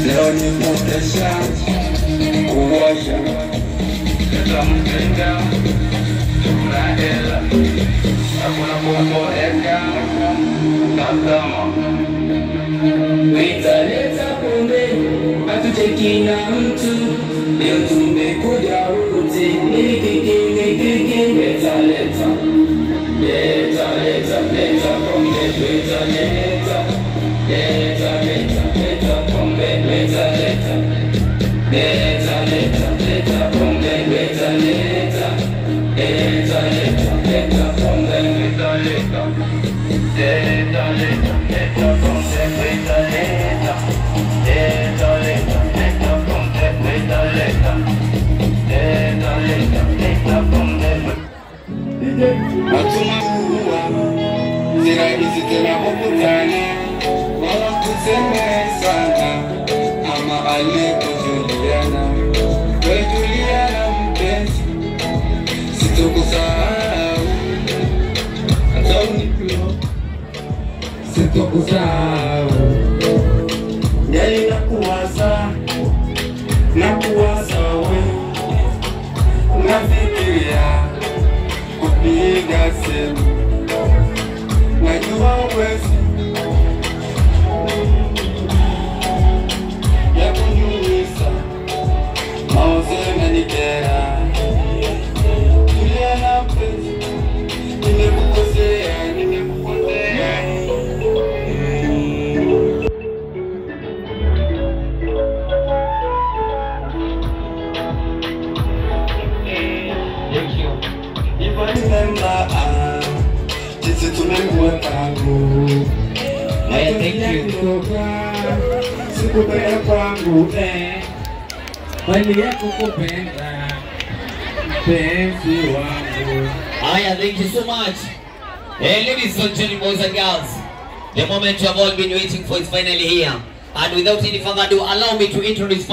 Leo ni mutesha kuwasha tutamtenga tunaela hakuna kuboeka tazama witaleta pombe hatucheki na mtu leo tumekuja wote nikiki leta pombe leta pombe leta pombe leta Natuma kuwa zirahisi tena kukutana wala tuseme sana ama alikujuliana wejuliana mpenzi sitokusahau hata unipio sitokusahau Yali nakuwaza we nafikiria kupiga simu najua uwezi ya kunyunyisa mawazo yananikera tulia na mpenzi nimekukosea jinsi tumekuwa tangu sikupenda kwangu bali yako kupenda penzi wangu. Aya, thank you so much. Hey, ladies and gentlemen, boys and girls, the moment you have all been waiting for is finally here. And without any further ado, allow me to introduce